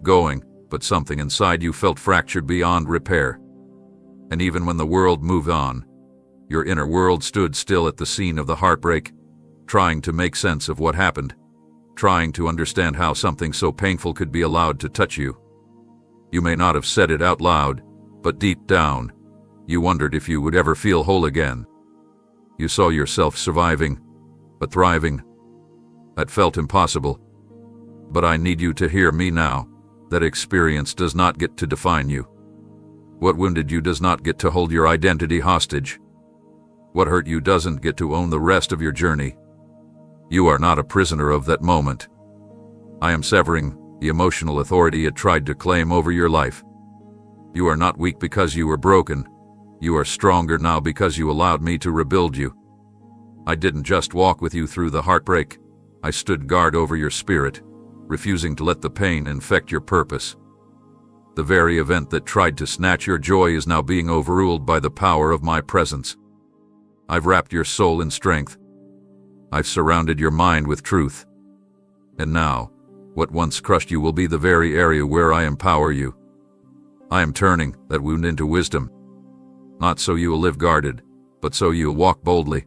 kept going, but something inside you felt fractured beyond repair. And even when the world moved on, your inner world stood still at the scene of the heartbreak, trying to make sense of what happened, trying to understand how something so painful could be allowed to touch you. You may not have said it out loud, but deep down, you wondered if you would ever feel whole again. You saw yourself surviving, but thriving. That felt impossible. But I need you to hear me now. That experience does not get to define you. What wounded you does not get to hold your identity hostage. What hurt you doesn't get to own the rest of your journey. You are not a prisoner of that moment. I am severing the emotional authority it tried to claim over your life. You are not weak because you were broken. You are stronger now because you allowed me to rebuild you. I didn't just walk with you through the heartbreak. I stood guard over your spirit, refusing to let the pain infect your purpose. The very event that tried to snatch your joy is now being overruled by the power of my presence. I've wrapped your soul in strength. I've surrounded your mind with truth. And now, what once crushed you will be the very area where I empower you. I am turning that wound into wisdom. Not so you will live guarded, but so you will walk boldly,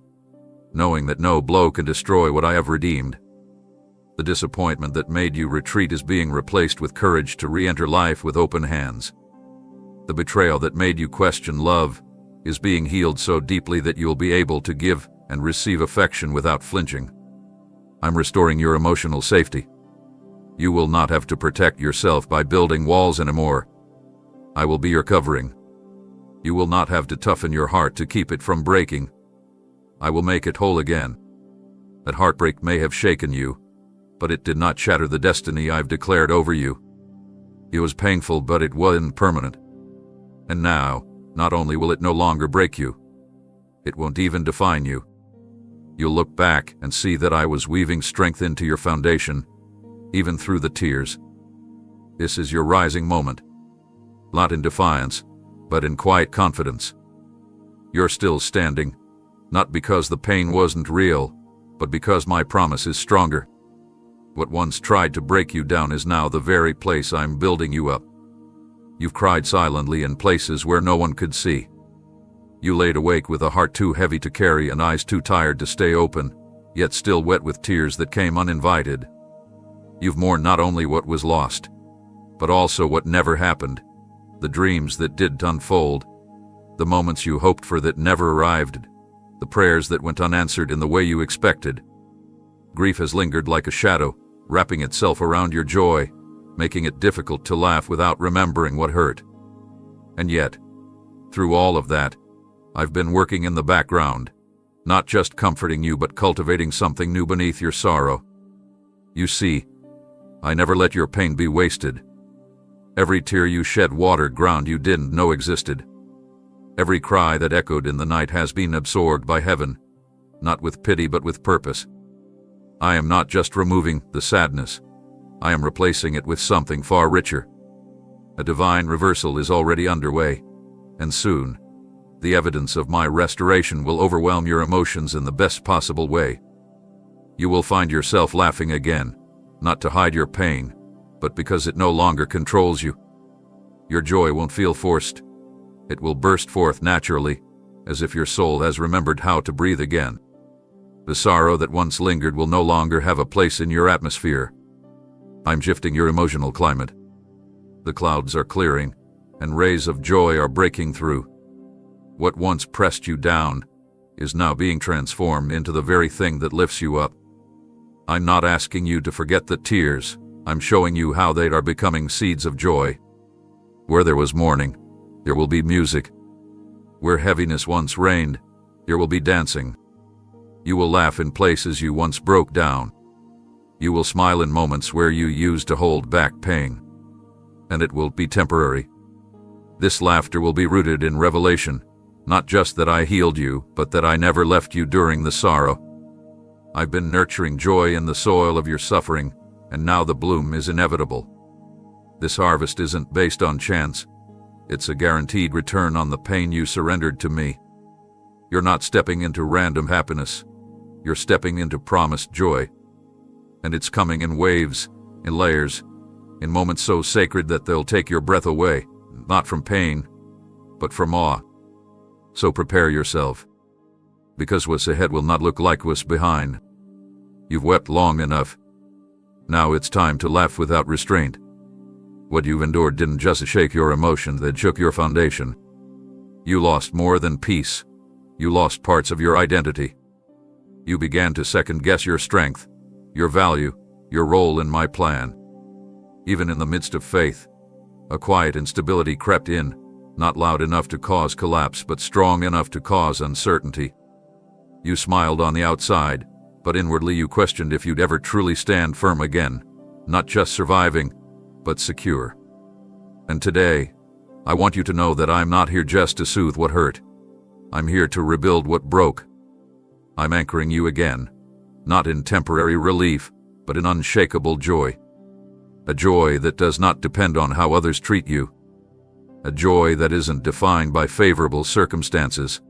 knowing that no blow can destroy what I have redeemed. The disappointment that made you retreat is being replaced with courage to re-enter life with open hands. The betrayal that made you question love is being healed so deeply that you'll be able to give and receive affection without flinching. I'm restoring your emotional safety. You will not have to protect yourself by building walls anymore. I will be your covering. You will not have to toughen your heart to keep it from breaking. I will make it whole again. That heartbreak may have shaken you, but it did not shatter the destiny I've declared over you. It was painful, but it wasn't permanent. And now, not only will it no longer break you, it won't even define you. You'll look back and see that I was weaving strength into your foundation, even through the tears. This is your rising moment. Not in defiance, but in quiet confidence. You're still standing, not because the pain wasn't real, but because my promise is stronger. What once tried to break you down is now the very place I'm building you up. You've cried silently in places where no one could see. You laid awake with a heart too heavy to carry and eyes too tired to stay open, yet still wet with tears that came uninvited. You've mourned not only what was lost, but also what never happened, the dreams that did unfold, the moments you hoped for that never arrived, the prayers that went unanswered in the way you expected. Grief has lingered like a shadow, wrapping itself around your joy, making it difficult to laugh without remembering what hurt. And yet, through all of that, I've been working in the background, not just comforting you but cultivating something new beneath your sorrow. You see, I never let your pain be wasted. Every tear you shed watered ground you didn't know existed. Every cry that echoed in the night has been absorbed by heaven, not with pity but with purpose. I am not just removing the sadness, I am replacing it with something far richer. A divine reversal is already underway, and soon, the evidence of my restoration will overwhelm your emotions in the best possible way. You will find yourself laughing again, not to hide your pain, but because it no longer controls you. Your joy won't feel forced. It will burst forth naturally, as if your soul has remembered how to breathe again. The sorrow that once lingered will no longer have a place in your atmosphere. I'm shifting your emotional climate. The clouds are clearing, and rays of joy are breaking through. What once pressed you down is now being transformed into the very thing that lifts you up. I'm not asking you to forget the tears. I'm showing you how they are becoming seeds of joy. Where there was mourning, there will be music. Where heaviness once reigned, there will be dancing. You will laugh in places you once broke down. You will smile in moments where you used to hold back pain. And it will be temporary. This laughter will be rooted in revelation, not just that I healed you, but that I never left you during the sorrow. I've been nurturing joy in the soil of your suffering, and now the bloom is inevitable. This harvest isn't based on chance. It's a guaranteed return on the pain you surrendered to me. You're not stepping into random happiness. You're stepping into promised joy. And it's coming in waves, in layers, in moments so sacred that they'll take your breath away, not from pain, but from awe. So prepare yourself, because what's ahead will not look like what's behind. You've wept long enough. Now it's time to laugh without restraint. What you've endured didn't just shake your emotions, it shook your foundation. You lost more than peace. You lost parts of your identity. You began to second-guess your strength, your value, your role in my plan. Even in the midst of faith, a quiet instability crept in, not loud enough to cause collapse, but strong enough to cause uncertainty. You smiled on the outside, but inwardly you questioned if you'd ever truly stand firm again, not just surviving, but secure. And today, I want you to know that I'm not here just to soothe what hurt. I'm here to rebuild what broke. I'm anchoring you again, not in temporary relief, but in unshakable joy. A joy that does not depend on how others treat you. A joy that isn't defined by favorable circumstances.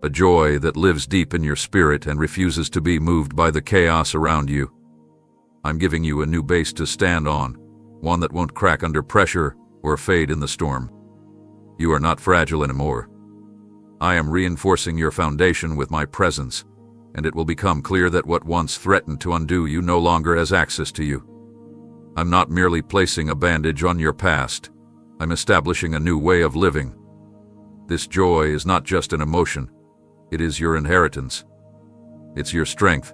A joy that lives deep in your spirit and refuses to be moved by the chaos around you. I'm giving you a new base to stand on, one that won't crack under pressure or fade in the storm. You are not fragile anymore. I am reinforcing your foundation with my presence, and it will become clear that what once threatened to undo you no longer has access to you. I'm not merely placing a bandage on your past. I'm establishing a new way of living. This joy is not just an emotion. It is your inheritance. It's your strength.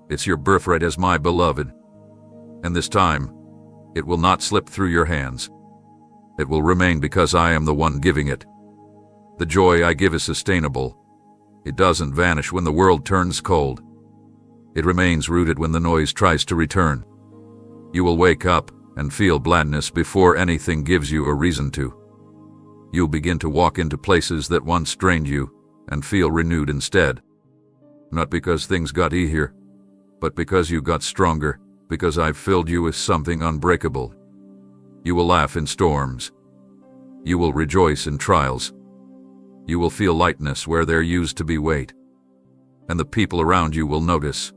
It's your birthright as my beloved. And this time, it will not slip through your hands. It will remain because I am the one giving it. The joy I give is sustainable. It doesn't vanish when the world turns cold. It remains rooted when the noise tries to return. You will wake up and feel gladness before anything gives you a reason to. You'll begin to walk into places that once drained you and feel renewed instead. Not because things got easier, but because you got stronger, because I've filled you with something unbreakable. You will laugh in storms. You will rejoice in trials. You will feel lightness where there used to be weight. And the people around you will notice,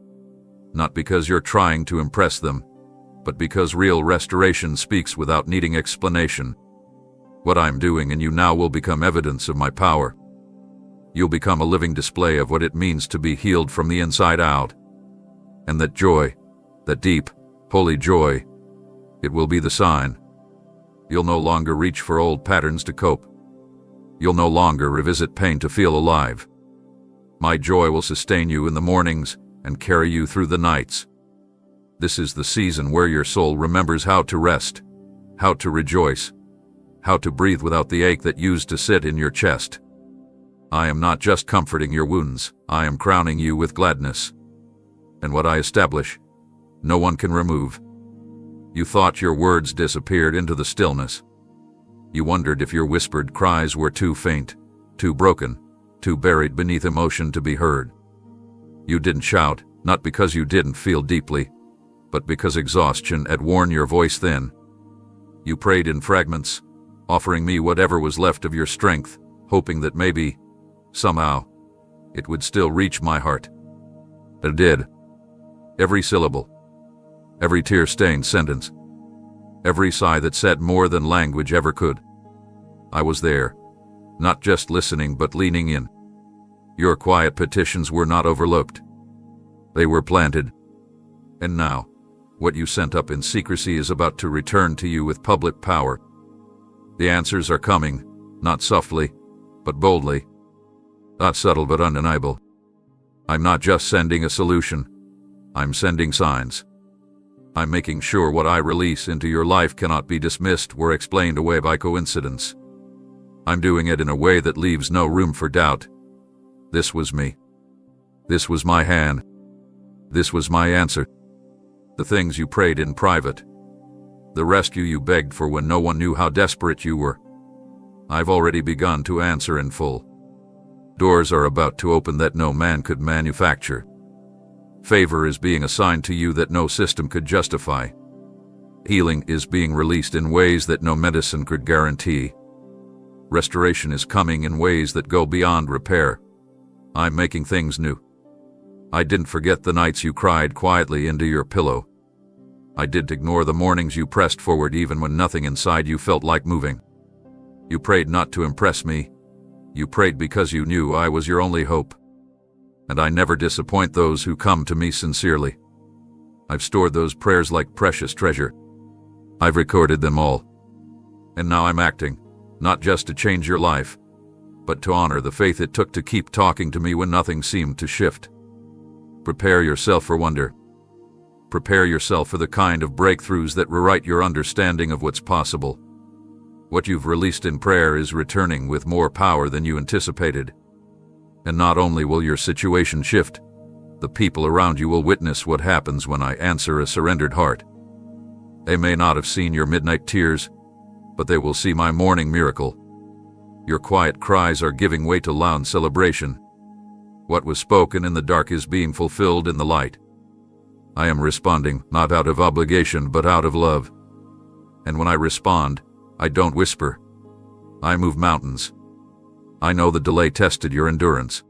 not because you're trying to impress them, but because real restoration speaks without needing explanation. What I'm doing in you now will become evidence of my power. You'll become a living display of what it means to be healed from the inside out. And that joy, that deep, holy joy, it will be the sign. You'll no longer reach for old patterns to cope. You'll no longer revisit pain to feel alive. My joy will sustain you in the mornings and carry you through the nights. This is the season where your soul remembers how to rest, how to rejoice, how to breathe without the ache that used to sit in your chest. I am not just comforting your wounds, I am crowning you with gladness. And what I establish, no one can remove. You thought your words disappeared into the stillness. You wondered if your whispered cries were too faint, too broken, too buried beneath emotion to be heard. You didn't shout, not because you didn't feel deeply, but because exhaustion had worn your voice thin. You prayed in fragments, offering me whatever was left of your strength, hoping that maybe, somehow, it would still reach my heart. It did. Every syllable, every tear-stained sentence, every sigh that said more than language ever could. I was there, not just listening but leaning in. Your quiet petitions were not overlooked. They were planted. And now, what you sent up in secrecy is about to return to you with public power. The answers are coming, not softly, but boldly. Not subtle but undeniable. I'm not just sending a solution. I'm sending signs. I'm making sure what I release into your life cannot be dismissed or explained away by coincidence. I'm doing it in a way that leaves no room for doubt. This was me. This was my hand. This was my answer. The things you prayed in private. The rescue you begged for when no one knew how desperate you were. I've already begun to answer in full. Doors are about to open that no man could manufacture. Favor is being assigned to you that no system could justify. Healing is being released in ways that no medicine could guarantee. Restoration is coming in ways that go beyond repair. I'm making things new. I didn't forget the nights you cried quietly into your pillow. I didn't ignore the mornings you pressed forward even when nothing inside you felt like moving. You prayed not to impress me. You prayed because you knew I was your only hope. And I never disappoint those who come to me sincerely. I've stored those prayers like precious treasure. I've recorded them all. And now I'm acting, not just to change your life, but to honor the faith it took to keep talking to me when nothing seemed to shift. Prepare yourself for wonder. Prepare yourself for the kind of breakthroughs that rewrite your understanding of what's possible. What you've released in prayer is returning with more power than you anticipated. And not only will your situation shift, the people around you will witness what happens when I answer a surrendered heart. They may not have seen your midnight tears, but they will see my morning miracle. Your quiet cries are giving way to loud celebration. What was spoken in the dark is being fulfilled in the light. I am responding, not out of obligation, but out of love. And when I respond, I don't whisper. I move mountains. I know the delay tested your endurance.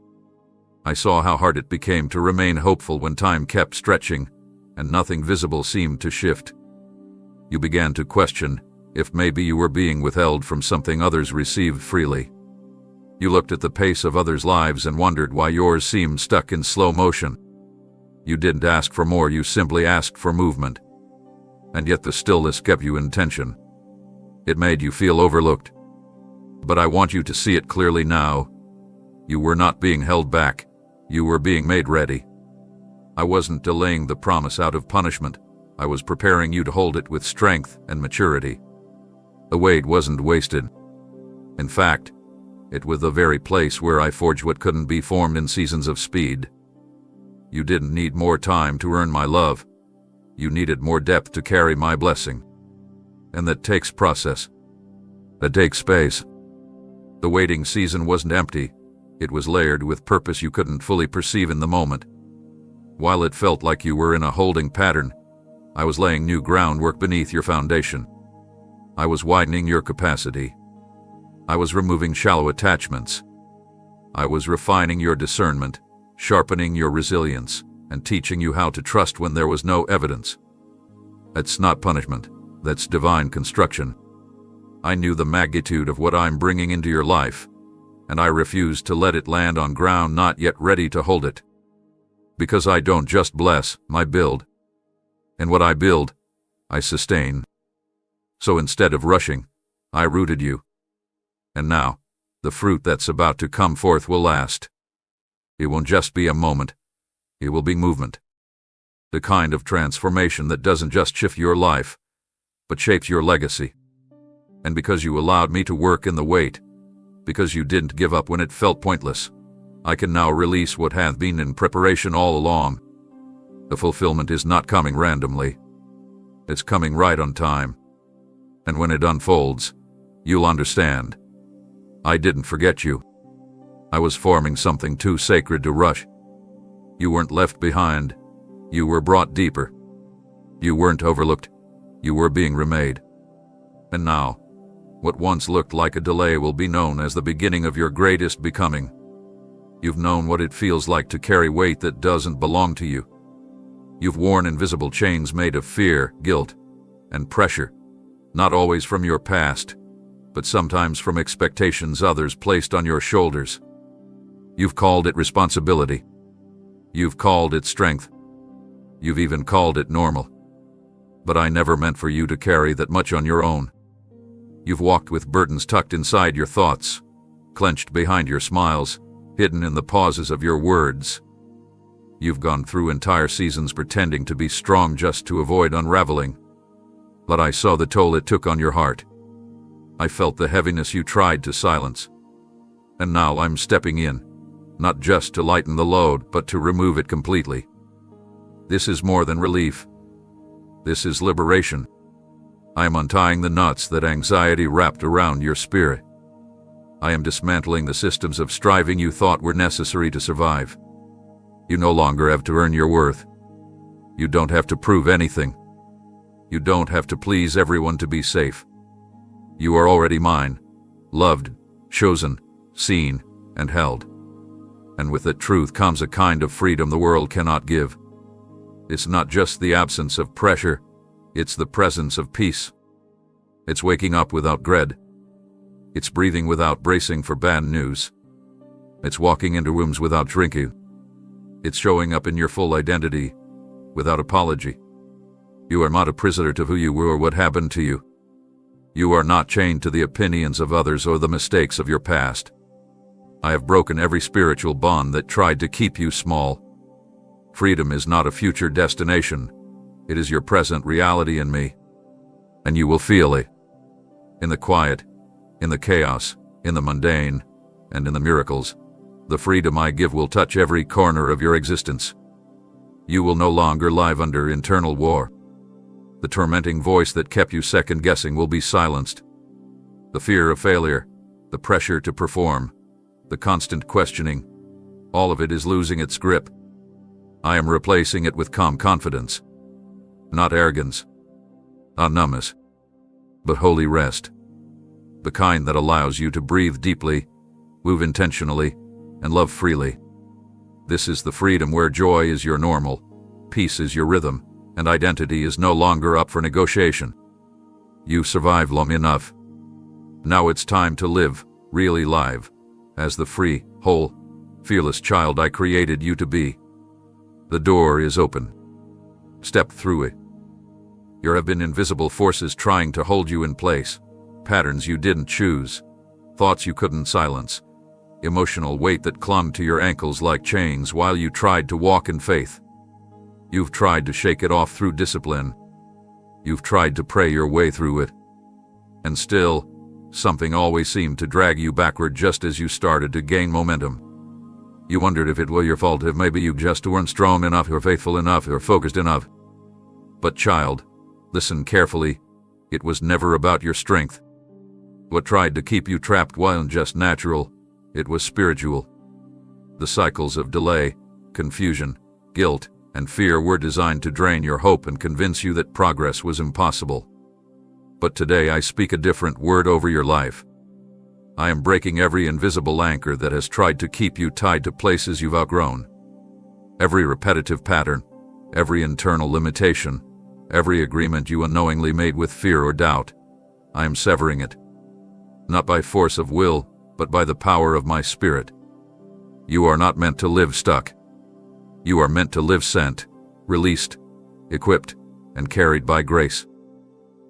I saw how hard it became to remain hopeful when time kept stretching and nothing visible seemed to shift. You began to question if maybe you were being withheld from something others received freely. You looked at the pace of others' lives and wondered why yours seemed stuck in slow motion. You didn't ask for more, you simply asked for movement. And yet the stillness kept you in tension. It made you feel overlooked. But I want you to see it clearly now. You were not being held back. You were being made ready. I wasn't delaying the promise out of punishment. I was preparing you to hold it with strength and maturity. The wait wasn't wasted. In fact, it was the very place where I forged what couldn't be formed in seasons of speed. You didn't need more time to earn my love. You needed more depth to carry my blessing. And that takes process. That takes space. The waiting season wasn't empty. It was layered with purpose you couldn't fully perceive in the moment. While it felt like you were in a holding pattern, I was laying new groundwork beneath your foundation. I was widening your capacity. I was removing shallow attachments. I was refining your discernment, sharpening your resilience, and teaching you how to trust when there was no evidence. That's not punishment. That's divine construction. I knew the magnitude of what I'm bringing into your life, and I refused to let it land on ground not yet ready to hold it. Because I don't just bless, I build. And what I build, I sustain. So instead of rushing, I rooted you. And now, the fruit that's about to come forth will last. It won't just be a moment. It will be movement. The kind of transformation that doesn't just shift your life, but shapes your legacy. And because you allowed me to work in the wait, because you didn't give up when it felt pointless, I can now release what hath been in preparation all along. The fulfillment is not coming randomly. It's coming right on time. And when it unfolds, you'll understand. I didn't forget you. I was forming something too sacred to rush. You weren't left behind. You were brought deeper. You weren't overlooked. You were being remade. And now, what once looked like a delay will be known as the beginning of your greatest becoming. You've known what it feels like to carry weight that doesn't belong to you. You've worn invisible chains made of fear, guilt, and pressure, not always from your past, but sometimes from expectations others placed on your shoulders. You've called it responsibility. You've called it strength. You've even called it normal. But I never meant for you to carry that much on your own. You've walked with burdens tucked inside your thoughts, clenched behind your smiles, hidden in the pauses of your words. You've gone through entire seasons pretending to be strong just to avoid unraveling. But I saw the toll it took on your heart. I felt the heaviness you tried to silence. And now I'm stepping in, not just to lighten the load, but to remove it completely. This is more than relief. This is liberation. I am untying the knots that anxiety wrapped around your spirit. I am dismantling the systems of striving you thought were necessary to survive. You no longer have to earn your worth. You don't have to prove anything. You don't have to please everyone to be safe. You are already mine, loved, chosen, seen, and held. And with that truth comes a kind of freedom the world cannot give. It's not just the absence of pressure, It's the presence of peace. It's waking up without dread. It's breathing without bracing for bad news. It's walking into rooms without shrinking. It's showing up in your full identity, without apology. You are not a prisoner to who you were or what happened to you. You are not chained to the opinions of others or the mistakes of your past. I have broken every spiritual bond that tried to keep you small. Freedom is not a future destination. It is your present reality in me. And you will feel it. In the quiet, in the chaos, in the mundane, and in the miracles. The freedom I give will touch every corner of your existence. You will no longer live under internal war. The tormenting voice that kept you second-guessing will be silenced. The fear of failure, the pressure to perform, the constant questioning, all of it is losing its grip. I am replacing it with calm confidence. Not arrogance, not numbness, but holy rest. The kind that allows you to breathe deeply, move intentionally, and love freely. This is the freedom where joy is your normal, peace is your rhythm, and identity is no longer up for negotiation. You survived long enough. Now it's time to live, really live, as the free, whole, fearless child I created you to be. The door is open. Step through it. There have been invisible forces trying to hold you in place, patterns you didn't choose, thoughts you couldn't silence, emotional weight that clung to your ankles like chains while you tried to walk in faith. You've tried to shake it off through discipline. You've tried to pray your way through it. And still, something always seemed to drag you backward just as you started to gain momentum. You wondered if it were your fault, if maybe you just weren't strong enough or faithful enough or focused enough. But child, listen carefully. It was never about your strength. What tried to keep you trapped wasn't just natural, it was spiritual. The cycles of delay, confusion, guilt, and fear were designed to drain your hope and convince you that progress was impossible. But today I speak a different word over your life. I am breaking every invisible anchor that has tried to keep you tied to places you've outgrown. Every repetitive pattern, every internal limitation, every agreement you unknowingly made with fear or doubt, I am severing it. Not by force of will, but by the power of my spirit. You are not meant to live stuck. You are meant to live sent, released, equipped, and carried by grace.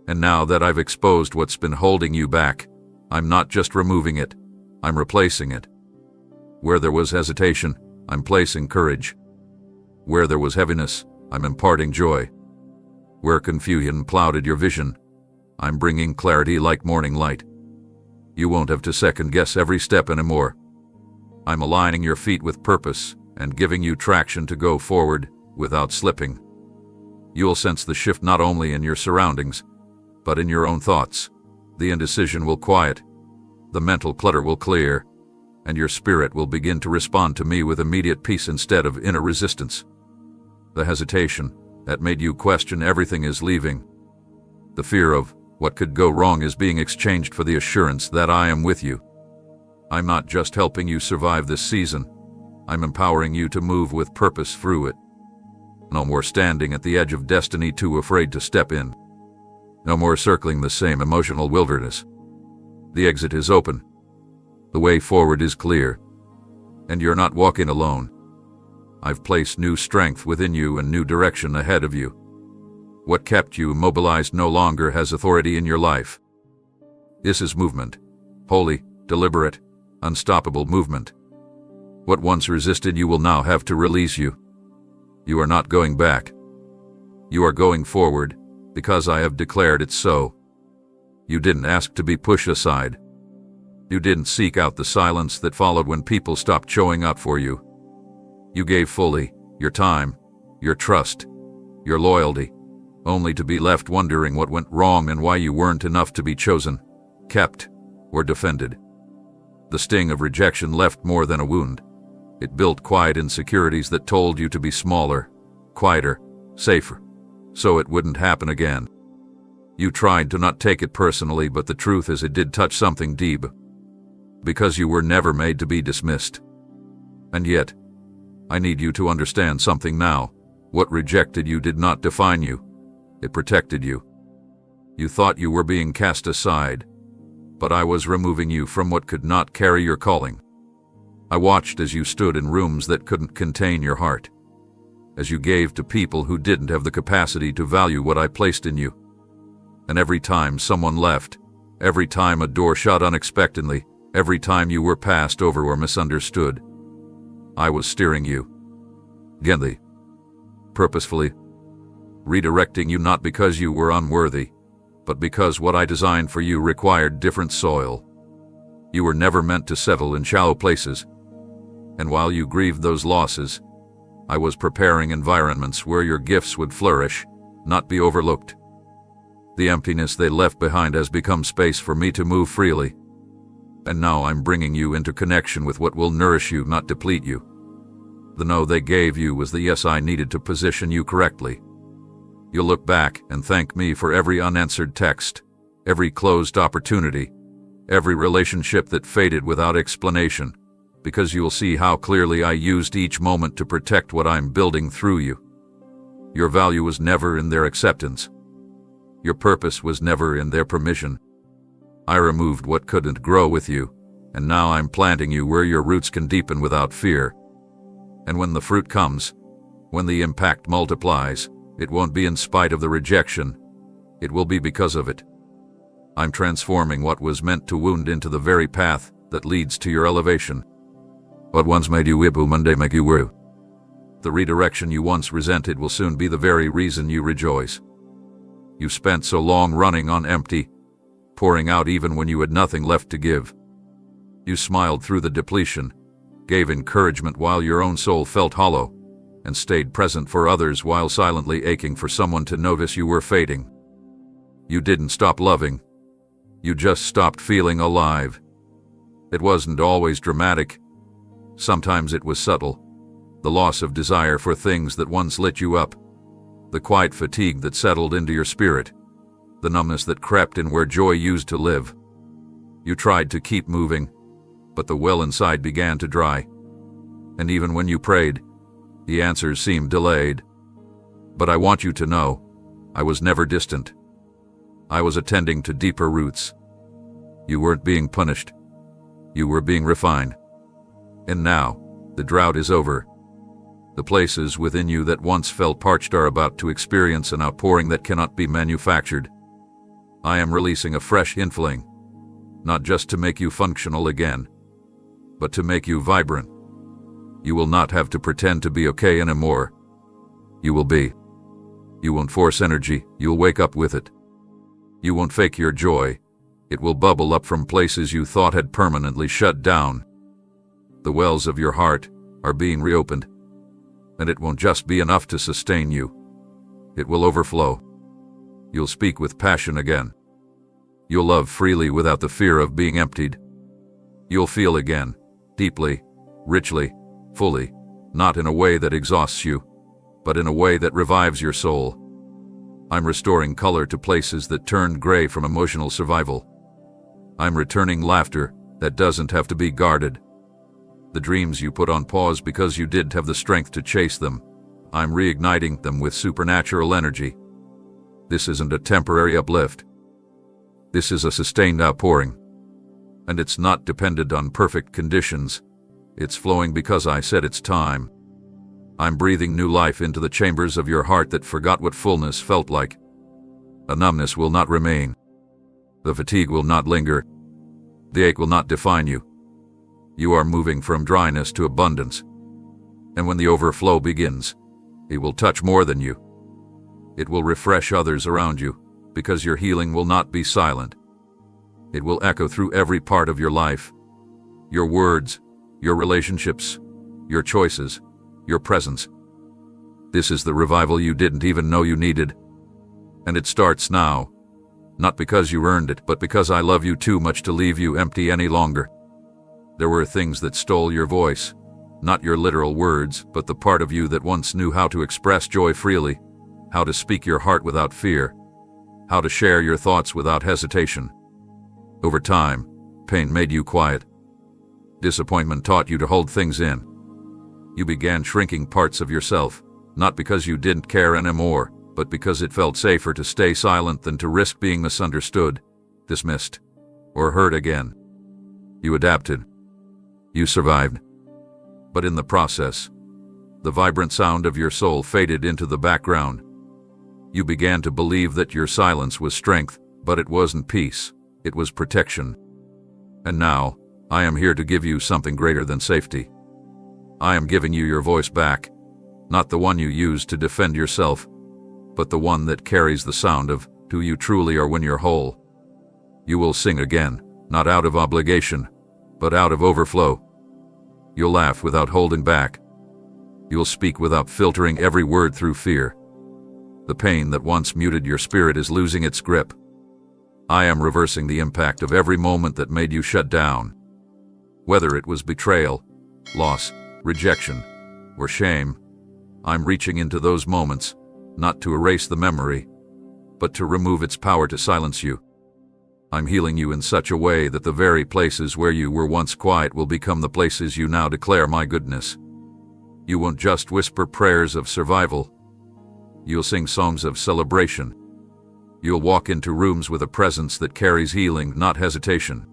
And now that I've exposed what's been holding you back, I'm not just removing it, I'm replacing it. Where there was hesitation, I'm placing courage. Where there was heaviness, I'm imparting joy. Where confusion clouded your vision, I'm bringing clarity like morning light. You won't have to second-guess every step anymore. I'm aligning your feet with purpose and giving you traction to go forward without slipping. You'll sense the shift not only in your surroundings, but in your own thoughts. The indecision will quiet, the mental clutter will clear, and your spirit will begin to respond to me with immediate peace instead of inner resistance. The hesitation that made you question everything is leaving. The fear of what could go wrong is being exchanged for the assurance that I am with you. I'm not just helping you survive this season, I'm empowering you to move with purpose through it. No more standing at the edge of destiny too afraid to step in. No more circling the same emotional wilderness. The exit is open. The way forward is clear. And you're not walking alone. I've placed new strength within you and new direction ahead of you. What kept you immobilized no longer has authority in your life. This is movement. Holy, deliberate, unstoppable movement. What once resisted you will now have to release you. You are not going back. You are going forward, because I have declared it so. You didn't ask to be pushed aside. You didn't seek out the silence that followed when people stopped showing up for you. You gave fully, your time, your trust, your loyalty, only to be left wondering what went wrong and why you weren't enough to be chosen, kept, or defended. The sting of rejection left more than a wound. It built quiet insecurities that told you to be smaller, quieter, safer, so it wouldn't happen again. You tried to not take it personally, but the truth is it did touch something deep. Because you were never made to be dismissed. And yet, I need you to understand something now. What rejected you did not define you. It protected you. You thought you were being cast aside, but I was removing you from what could not carry your calling. I watched as you stood in rooms that couldn't contain your heart, as you gave to people who didn't have the capacity to value what I placed in you. And every time someone left, every time a door shut unexpectedly, every time you were passed over or misunderstood, I was steering you, gently, purposefully, redirecting you not because you were unworthy, but because what I designed for you required different soil. You were never meant to settle in shallow places, and while you grieved those losses, I was preparing environments where your gifts would flourish, not be overlooked. The emptiness they left behind has become space for me to move freely, and now I'm bringing you into connection with what will nourish you, not deplete you. The no they gave you was the yes I needed to position you correctly. You'll look back and thank me for every unanswered text, every closed opportunity, every relationship that faded without explanation, because you'll see how clearly I used each moment to protect what I'm building through you. Your value was never in their acceptance. Your purpose was never in their permission. I removed what couldn't grow with you, and now I'm planting you where your roots can deepen without fear. And when the fruit comes, when the impact multiplies, it won't be in spite of the rejection. It will be because of it. I'm transforming what was meant to wound into the very path that leads to your elevation. What once made you weep will one day make you woo. The redirection you once resented will soon be the very reason you rejoice. You spent so long running on empty, pouring out even when you had nothing left to give. You smiled through the depletion, gave encouragement while your own soul felt hollow, and stayed present for others while silently aching for someone to notice you were fading. You didn't stop loving. You just stopped feeling alive. It wasn't always dramatic. Sometimes it was subtle. The loss of desire for things that once lit you up. The quiet fatigue that settled into your spirit. The numbness that crept in where joy used to live. You tried to keep moving, but the well inside began to dry. And even when you prayed, the answers seemed delayed. But I want you to know, I was never distant. I was attending to deeper roots. You weren't being punished. You were being refined. And now, the drought is over. The places within you that once felt parched are about to experience an outpouring that cannot be manufactured. I am releasing a fresh infilling, not just to make you functional again, but to make you vibrant. You will not have to pretend to be okay anymore. You will be. You won't force energy, you'll wake up with it. You won't fake your joy. It will bubble up from places you thought had permanently shut down. The wells of your heart are being reopened, and it won't just be enough to sustain you. It will overflow. You'll speak with passion again. You'll love freely without the fear of being emptied. You'll feel again, deeply, richly, fully, not in a way that exhausts you, but in a way that revives your soul. I'm restoring color to places that turned gray from emotional survival. I'm returning laughter that doesn't have to be guarded. The dreams you put on pause because you didn't have the strength to chase them, I'm reigniting them with supernatural energy. This isn't a temporary uplift. This is a sustained outpouring. And it's not dependent on perfect conditions. It's flowing because I said it's time. I'm breathing new life into the chambers of your heart that forgot what fullness felt like. A numbness will not remain. The fatigue will not linger. The ache will not define you. You are moving from dryness to abundance. And when the overflow begins, it will touch more than you. It will refresh others around you, because your healing will not be silent. It will echo through every part of your life. Your words, your relationships, your choices, your presence. This is the revival you didn't even know you needed. And it starts now. Not because you earned it, but because I love you too much to leave you empty any longer. There were things that stole your voice, not your literal words, but the part of you that once knew how to express joy freely, how to speak your heart without fear, how to share your thoughts without hesitation. Over time, pain made you quiet. Disappointment taught you to hold things in. You began shrinking parts of yourself, not because you didn't care anymore, but because it felt safer to stay silent than to risk being misunderstood, dismissed, or hurt again. You adapted. You survived. But in the process, the vibrant sound of your soul faded into the background. You began to believe that your silence was strength, but it wasn't peace, it was protection. And now, I am here to give you something greater than safety. I am giving you your voice back, not the one you used to defend yourself, but the one that carries the sound of who you truly are when you're whole. You will sing again, not out of obligation, but out of overflow. You'll laugh without holding back. You'll speak without filtering every word through fear. The pain that once muted your spirit is losing its grip. I am reversing the impact of every moment that made you shut down. Whether it was betrayal, loss, rejection, or shame, I'm reaching into those moments, not to erase the memory, but to remove its power to silence you. I'm healing you in such a way that the very places where you were once quiet will become the places you now declare my goodness. You won't just whisper prayers of survival. You'll sing songs of celebration. You'll walk into rooms with a presence that carries healing, not hesitation.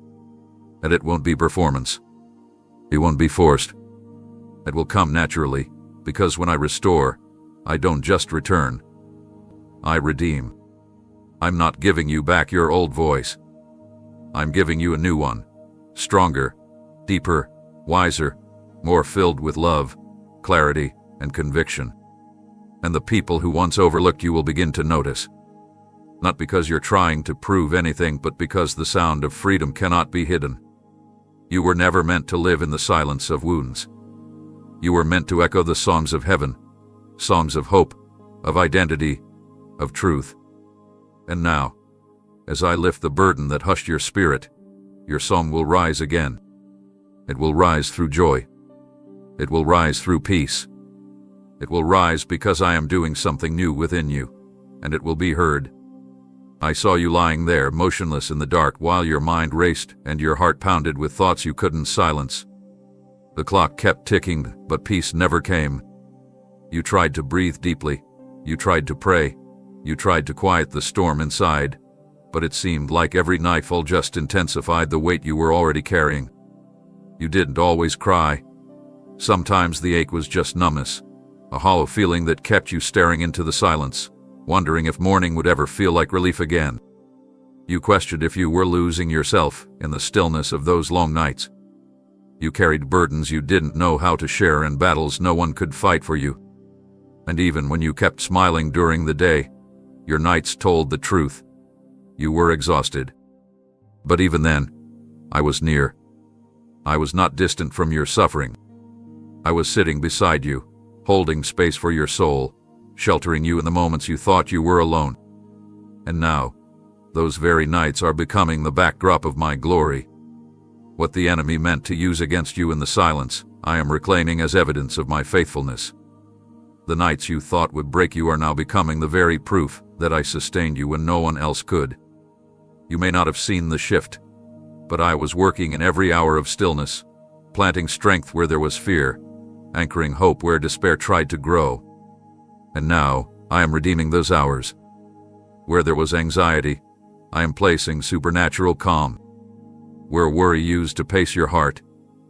And it won't be performance. It won't be forced. It will come naturally, because when I restore, I don't just return. I redeem. I'm not giving you back your old voice. I'm giving you a new one, stronger, deeper, wiser, more filled with love, clarity, and conviction. And the people who once overlooked you will begin to notice. Not because you're trying to prove anything, but because the sound of freedom cannot be hidden. You were never meant to live in the silence of wounds. You were meant to echo the songs of heaven, songs of hope, of identity, of truth. And now, as I lift the burden that hushed your spirit, your song will rise again. It will rise through joy. It will rise through peace. It will rise because I am doing something new within you, and it will be heard. I saw you lying there, motionless in the dark, while your mind raced and your heart pounded with thoughts you couldn't silence. The clock kept ticking, but peace never came. You tried to breathe deeply. You tried to pray. You tried to quiet the storm inside, but it seemed like every nightfall just intensified the weight you were already carrying. You didn't always cry. Sometimes the ache was just numbness, a hollow feeling that kept you staring into the silence, wondering if morning would ever feel like relief again. You questioned if you were losing yourself in the stillness of those long nights. You carried burdens you didn't know how to share and battles no one could fight for you. And even when you kept smiling during the day, your nights told the truth. You were exhausted. But even then, I was near. I was not distant from your suffering. I was sitting beside you, holding space for your soul, sheltering you in the moments you thought you were alone. And now, those very nights are becoming the backdrop of my glory. What the enemy meant to use against you in the silence, I am reclaiming as evidence of my faithfulness. The nights you thought would break you are now becoming the very proof that I sustained you when no one else could. You may not have seen the shift, but I was working in every hour of stillness, planting strength where there was fear, anchoring hope where despair tried to grow. And now, I am redeeming those hours. Where there was anxiety, I am placing supernatural calm. Where worry used to pace your heart,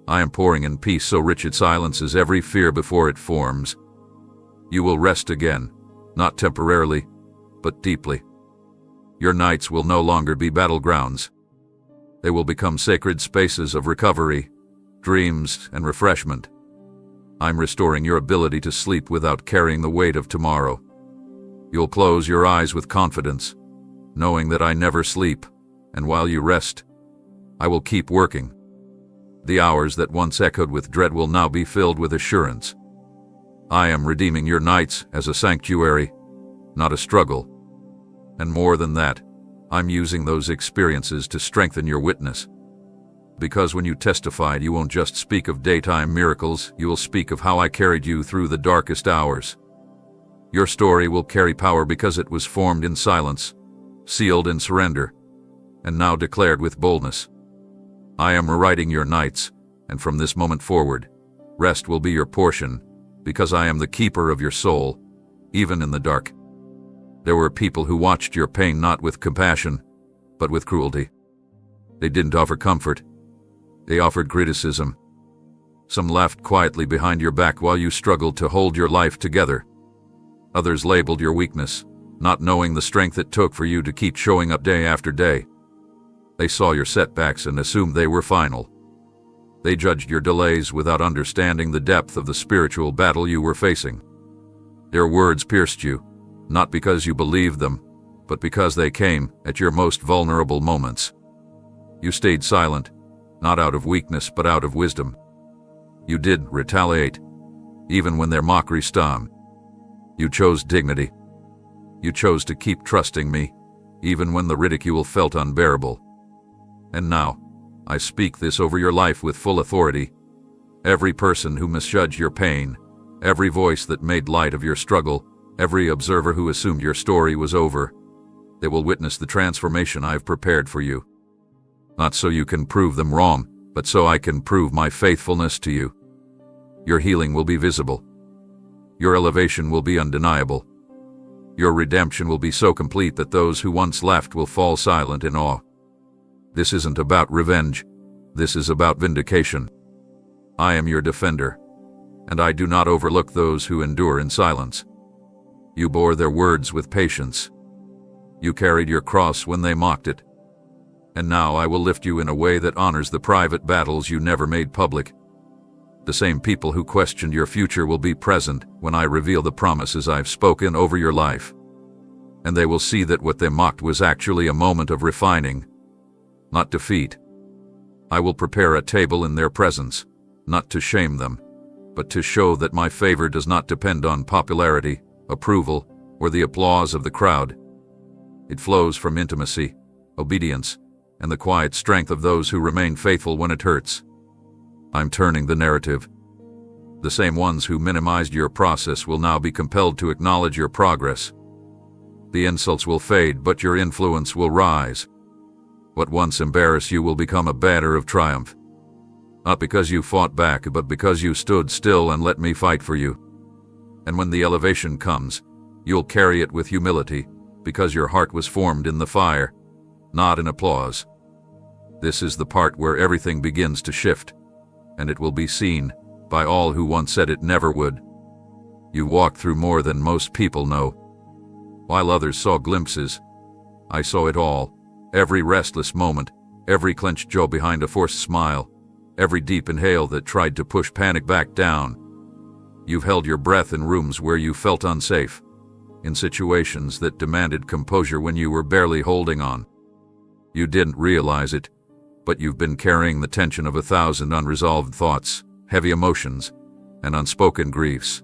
I am pouring in peace so rich it silences every fear before it forms. You will rest again, not temporarily, but deeply. Your nights will no longer be battlegrounds. They will become sacred spaces of recovery, dreams, and refreshment. I'm restoring your ability to sleep without carrying the weight of tomorrow. You'll close your eyes with confidence, knowing that I never sleep, and while you rest, I will keep working. The hours that once echoed with dread will now be filled with assurance. I am redeeming your nights as a sanctuary, not a struggle. And more than that, I'm using those experiences to strengthen your witness. Because when you testified, you won't just speak of daytime miracles, you will speak of how I carried you through the darkest hours. Your story will carry power because it was formed in silence, sealed in surrender, and now declared with boldness. I am rewriting your nights, and from this moment forward, rest will be your portion, because I am the keeper of your soul, even in the dark. There were people who watched your pain not with compassion, but with cruelty. They didn't offer comfort. They offered criticism. Some laughed quietly behind your back while you struggled to hold your life together. Others labeled your weakness, not knowing the strength it took for you to keep showing up day after day. They saw your setbacks and assumed they were final. They judged your delays without understanding the depth of the spiritual battle you were facing. Their words pierced you, not because you believed them, but because they came at your most vulnerable moments. You stayed silent, not out of weakness but out of wisdom. You did retaliate, even when their mockery stung. You chose dignity. You chose to keep trusting me, even when the ridicule felt unbearable. And now, I speak this over your life with full authority. Every person who misjudged your pain, every voice that made light of your struggle, every observer who assumed your story was over, they will witness the transformation I've prepared for you. Not so you can prove them wrong, but so I can prove my faithfulness to you. Your healing will be visible. Your elevation will be undeniable. Your redemption will be so complete that those who once left will fall silent in awe. This isn't about revenge. This is about vindication. I am your defender, and I do not overlook those who endure in silence. You bore their words with patience. You carried your cross when they mocked it. And now I will lift you in a way that honors the private battles you never made public. The same people who questioned your future will be present when I reveal the promises I've spoken over your life. And they will see that what they mocked was actually a moment of refining, not defeat. I will prepare a table in their presence, not to shame them, but to show that my favor does not depend on popularity, approval, or the applause of the crowd. It flows from intimacy, obedience, and the quiet strength of those who remain faithful when it hurts. I'm turning the narrative. The same ones who minimized your process will now be compelled to acknowledge your progress. The insults will fade, but your influence will rise. What once embarrassed you will become a banner of triumph. Not because you fought back, but because you stood still and let me fight for you. And when the elevation comes, you'll carry it with humility, because your heart was formed in the fire, not in applause. This is the part where everything begins to shift, and it will be seen by all who once said it never would. You walked through more than most people know. While others saw glimpses, I saw it all. Every restless moment, every clenched jaw behind a forced smile, every deep inhale that tried to push panic back down. You've held your breath in rooms where you felt unsafe, in situations that demanded composure when you were barely holding on. You didn't realize it, but you've been carrying the tension of 1,000 unresolved thoughts, heavy emotions, and unspoken griefs.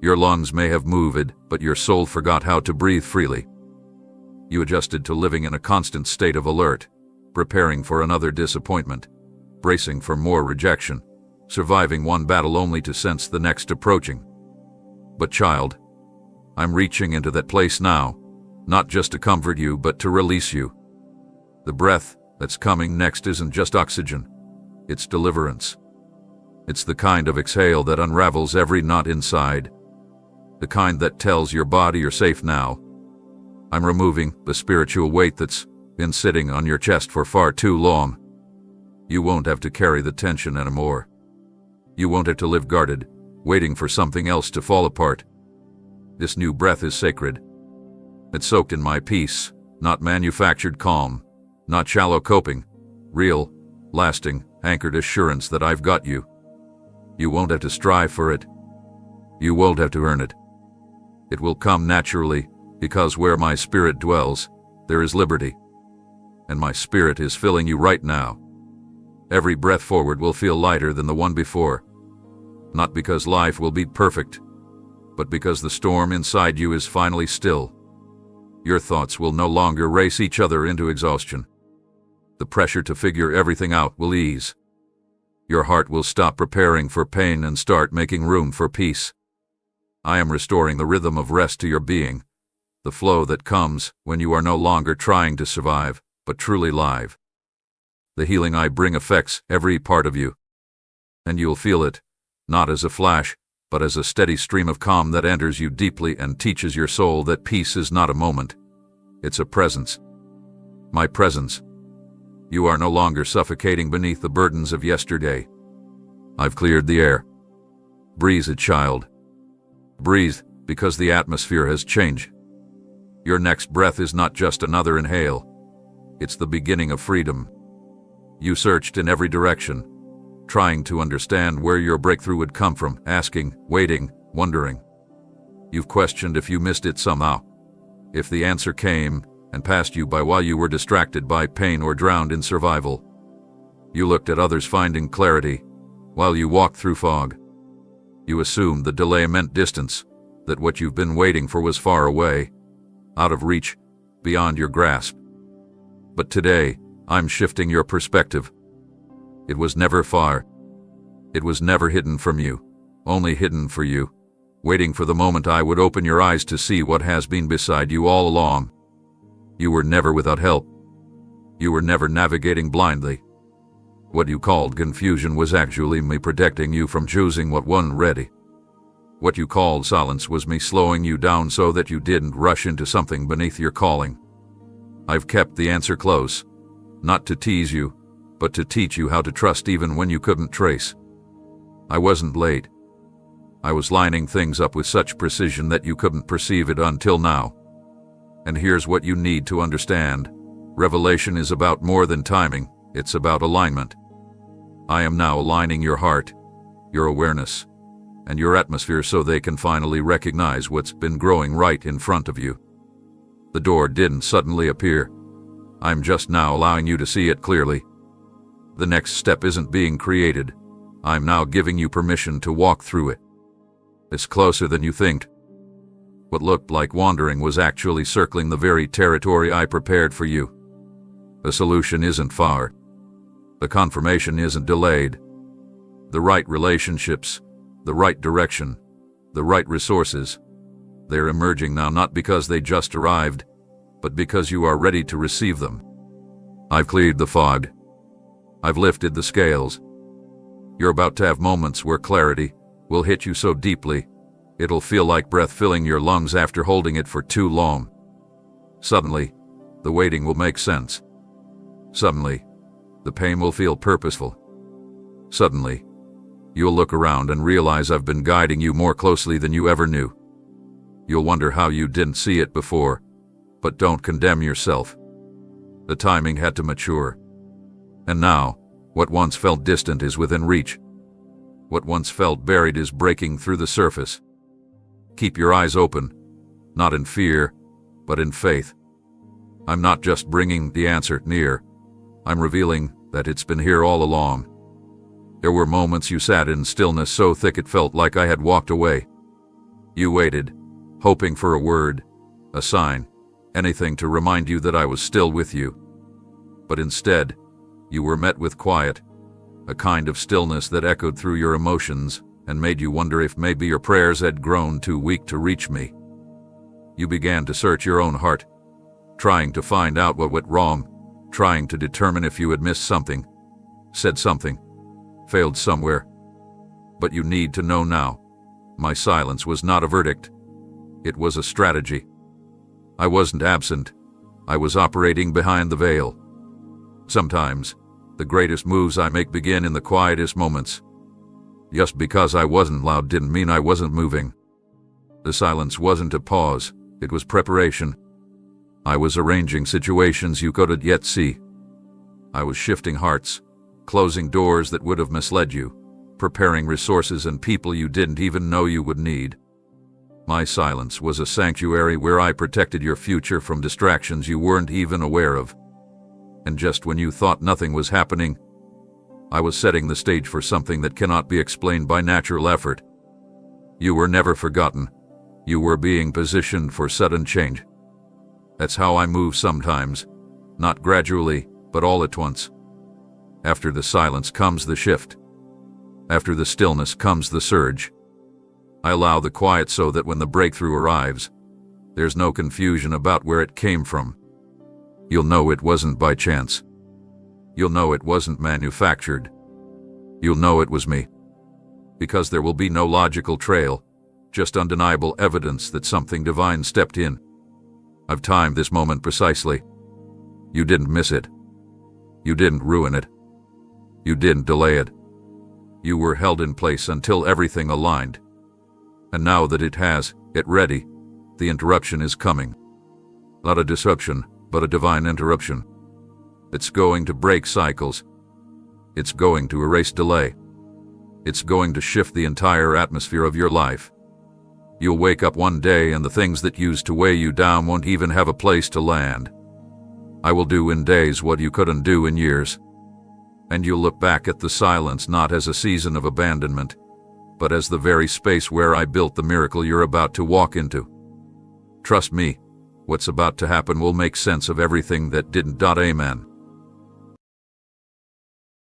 Your lungs may have moved, but your soul forgot how to breathe freely. You adjusted to living in a constant state of alert, preparing for another disappointment, bracing for more rejection, surviving one battle only to sense the next approaching. But child, I'm reaching into that place now, not just to comfort you, but to release you. The breath that's coming next isn't just oxygen, it's deliverance. It's the kind of exhale that unravels every knot inside, the kind that tells your body you're safe now. I'm removing the spiritual weight that's been sitting on your chest for far too long. You won't have to carry the tension anymore. You won't have to live guarded, waiting for something else to fall apart. This new breath is sacred. It's soaked in my peace, not manufactured calm, not shallow coping, real, lasting, anchored assurance that I've got you. You won't have to strive for it. You won't have to earn it. It will come naturally, because where my spirit dwells, there is liberty. And my spirit is filling you right now. Every breath forward will feel lighter than the one before. Not because life will be perfect, but because the storm inside you is finally still. Your thoughts will no longer race each other into exhaustion. The pressure to figure everything out will ease. Your heart will stop preparing for pain and start making room for peace. I am restoring the rhythm of rest to your being, the flow that comes when you are no longer trying to survive, but truly live. The healing I bring affects every part of you, and you'll feel it, not as a flash, but as a steady stream of calm that enters you deeply and teaches your soul that peace is not a moment. It's a presence. My presence. You are no longer suffocating beneath the burdens of yesterday. I've cleared the air. Breathe it, child. Breathe, because the atmosphere has changed. Your next breath is not just another inhale. It's the beginning of freedom. You searched in every direction, trying to understand where your breakthrough would come from, asking, waiting, wondering. You've questioned if you missed it somehow, if the answer came and passed you by while you were distracted by pain or drowned in survival. You looked at others finding clarity while you walked through fog. You assumed the delay meant distance, that what you've been waiting for was far away, out of reach, beyond your grasp. But today, I'm shifting your perspective. It was never far. It was never hidden from you, only hidden for you, waiting for the moment I would open your eyes to see what has been beside you all along. You were never without help. You were never navigating blindly. What you called confusion was actually me protecting you from choosing what wasn't ready. What you called silence was me slowing you down so that you didn't rush into something beneath your calling. I've kept the answer close, not to tease you, but to teach you how to trust even when you couldn't trace. I wasn't late. I was lining things up with such precision that you couldn't perceive it until now. And here's what you need to understand. Revelation is about more than timing, it's about alignment. I am now aligning your heart, your awareness, and your atmosphere so they can finally recognize what's been growing right in front of you. The door didn't suddenly appear. I'm just now allowing you to see it clearly. The next step isn't being created. I'm now giving you permission to walk through it. It's closer than you think. What looked like wandering was actually circling the very territory I prepared for you. The solution isn't far. The confirmation isn't delayed. The right relationships, the right direction, the right resources, they're emerging now not because they just arrived, but because you are ready to receive them. I've cleared the fog. I've lifted the scales. You're about to have moments where clarity will hit you so deeply, it'll feel like breath filling your lungs after holding it for too long. Suddenly, the waiting will make sense. Suddenly, the pain will feel purposeful. Suddenly, you'll look around and realize I've been guiding you more closely than you ever knew. You'll wonder how you didn't see it before, but don't condemn yourself. The timing had to mature. And now, what once felt distant is within reach. What once felt buried is breaking through the surface. Keep your eyes open, not in fear, but in faith. I'm not just bringing the answer near. I'm revealing that it's been here all along. There were moments you sat in stillness so thick it felt like I had walked away. You waited, hoping for a word, a sign, anything to remind you that I was still with you. But instead, you were met with quiet, a kind of stillness that echoed through your emotions and made you wonder if maybe your prayers had grown too weak to reach me. You began to search your own heart, trying to find out what went wrong, trying to determine if you had missed something, said something, failed somewhere. But you need to know now, my silence was not a verdict. It was a strategy. I wasn't absent. I was operating behind the veil. Sometimes, the greatest moves I make begin in the quietest moments. Just because I wasn't loud didn't mean I wasn't moving. The silence wasn't a pause, it was preparation. I was arranging situations you couldn't yet see. I was shifting hearts, closing doors that would have misled you, preparing resources and people you didn't even know you would need. My silence was a sanctuary where I protected your future from distractions you weren't even aware of. And just when you thought nothing was happening, I was setting the stage for something that cannot be explained by natural effort. You were never forgotten. You were being positioned for sudden change. That's how I move sometimes, not gradually, but all at once. After the silence comes the shift. After the stillness comes the surge. I allow the quiet so that when the breakthrough arrives, there's no confusion about where it came from. You'll know it wasn't by chance. You'll know it wasn't manufactured. You'll know it was me. because there will be no logical trail, just undeniable evidence that something divine stepped in. I've timed this moment precisely. You didn't miss it. You didn't ruin it. You didn't delay it. You were held in place until everything aligned. And now that it has it ready, the interruption is coming. Not a disruption, but a divine interruption. It's going to break cycles. It's going to erase delay. It's going to shift the entire atmosphere of your life. You'll wake up one day and the things that used to weigh you down won't even have a place to land. I will do in days what you couldn't do in years. And you'll look back at the silence not as a season of abandonment, but as the very space where I built the miracle you're about to walk into. Trust me, what's about to happen will make sense of everything that didn't. Amen.